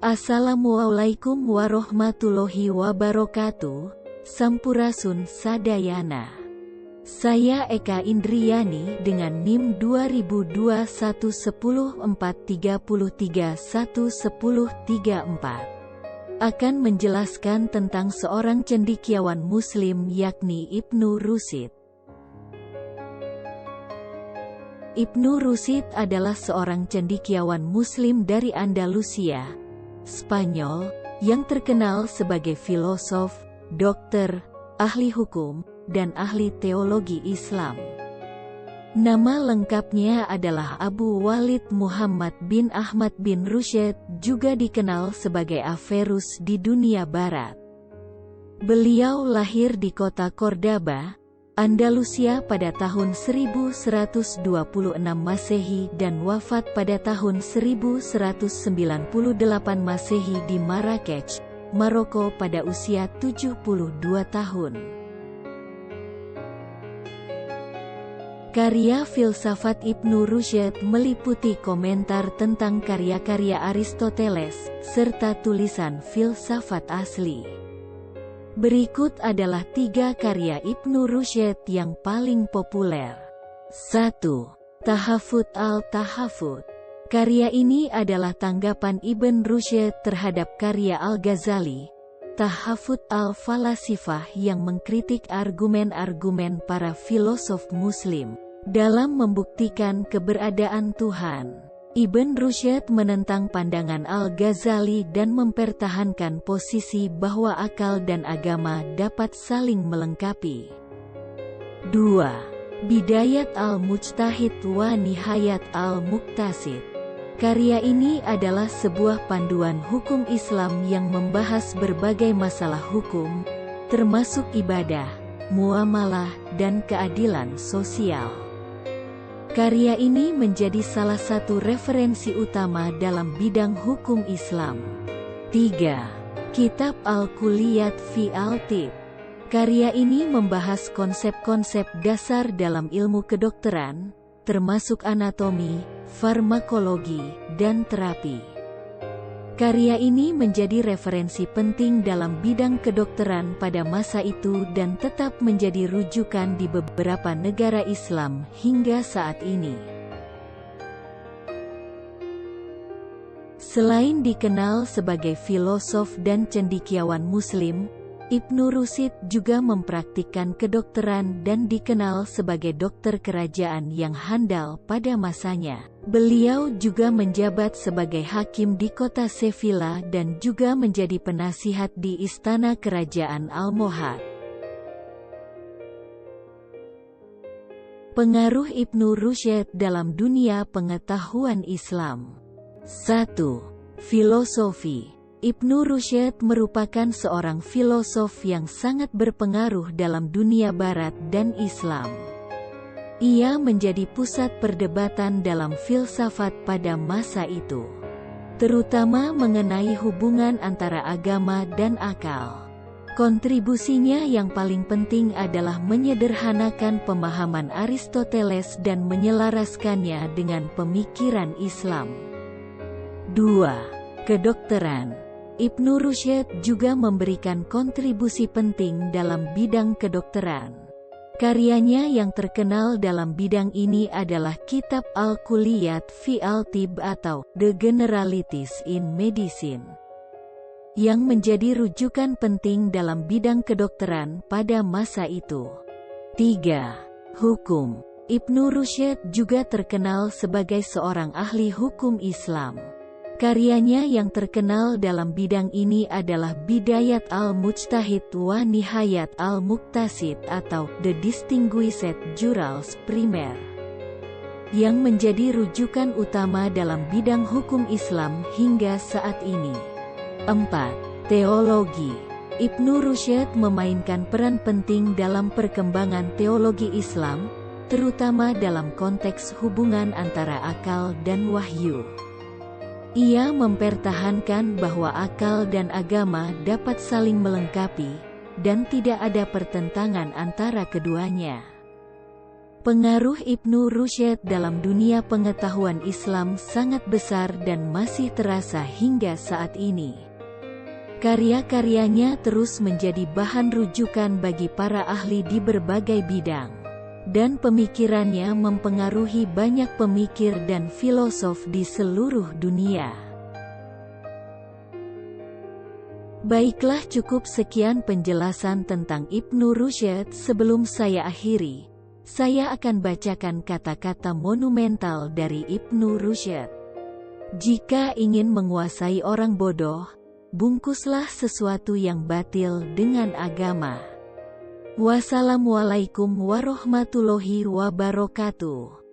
Assalamualaikum warahmatullahi wabarakatuh. Sampurasun sadayana. Saya Eka Indriani dengan NIM 20211043311034 akan menjelaskan tentang seorang cendekiawan Muslim yakni Ibnu Rusyid. Ibnu Rusyid adalah seorang cendekiawan Muslim dari Andalusia, Spanyol, yang terkenal sebagai filosof, dokter, ahli hukum, dan ahli teologi Islam. Nama lengkapnya adalah Abu Walid Muhammad bin Ahmad bin Rusyid, juga dikenal sebagai Averroes di dunia barat. Beliau lahir di kota Córdoba, Andalusia pada tahun 1126 Masehi dan wafat pada tahun 1198 Masehi di Marrakech, Maroko pada usia 72 tahun. Karya filsafat Ibnu Rusyid meliputi komentar tentang karya-karya Aristoteles, serta tulisan filsafat asli. Berikut adalah 3 karya Ibnu Rusyid yang paling populer. 1. Tahafut al-Tahafut. Karya ini adalah tanggapan Ibn Rusyid terhadap karya Al-Ghazali, Tahafut al-Falasifah, yang mengkritik argumen-argumen para filosof Muslim dalam membuktikan keberadaan Tuhan. Ibn Rusyid menentang pandangan Al-Ghazali dan mempertahankan posisi bahwa akal dan agama dapat saling melengkapi. 2. Bidayat al-Mujtahid wa Nihayat al-Muqtasid. Karya ini adalah sebuah panduan hukum Islam yang membahas berbagai masalah hukum, termasuk ibadah, muamalah, dan keadilan sosial. Karya ini menjadi salah satu referensi utama dalam bidang hukum Islam. 3. Kitab Al-Kulliyat fi Al-Tibb. Karya ini membahas konsep-konsep dasar dalam ilmu kedokteran, termasuk anatomi, farmakologi, dan terapi. Karya ini menjadi referensi penting dalam bidang kedokteran pada masa itu dan tetap menjadi rujukan di beberapa negara Islam hingga saat ini. Selain dikenal sebagai filosof dan cendekiawan Muslim, Ibnu Rusyid juga mempraktikkan kedokteran dan dikenal sebagai dokter kerajaan yang handal pada masanya. Beliau juga menjabat sebagai hakim di kota Sevilla dan juga menjadi penasihat di istana kerajaan Almohad. Pengaruh Ibnu Rusyid dalam dunia pengetahuan Islam. 1. Filosofi. Ibnu Rusyid merupakan seorang filosof yang sangat berpengaruh dalam dunia barat dan Islam. Ia menjadi pusat perdebatan dalam filsafat pada masa itu, terutama mengenai hubungan antara agama dan akal. Kontribusinya yang paling penting adalah menyederhanakan pemahaman Aristoteles dan menyelaraskannya dengan pemikiran Islam. 2. Kedokteran. Ibnu Rusyid juga memberikan kontribusi penting dalam bidang kedokteran. Karyanya yang terkenal dalam bidang ini adalah Kitab Al-Kulliyat fi Al-Tibb atau The Generalities in Medicine, yang menjadi rujukan penting dalam bidang kedokteran pada masa itu. 3. Hukum. Ibnu Rusyid juga terkenal sebagai seorang ahli hukum Islam. Karyanya yang terkenal dalam bidang ini adalah Bidayat al-Mujtahid wa Nihayat al-Muqtasid atau The Distinguished Jurals Primaire, yang menjadi rujukan utama dalam bidang hukum Islam hingga saat ini. 4. Teologi. Ibnu Rusyid memainkan peran penting dalam perkembangan teologi Islam, terutama dalam konteks hubungan antara akal dan wahyu. Ia mempertahankan bahwa akal dan agama dapat saling melengkapi, dan tidak ada pertentangan antara keduanya. Pengaruh Ibnu Rusyd dalam dunia pengetahuan Islam sangat besar dan masih terasa hingga saat ini. Karya-karyanya terus menjadi bahan rujukan bagi para ahli di berbagai bidang, dan pemikirannya mempengaruhi banyak pemikir dan filosof di seluruh dunia. Baiklah, cukup sekian penjelasan tentang Ibnu Rusyd. Sebelum saya akhiri, saya akan bacakan kata-kata monumental dari Ibnu Rusyd. Jika ingin menguasai orang bodoh, bungkuslah sesuatu yang batil dengan agama. Wassalamualaikum warahmatullahi wabarakatuh.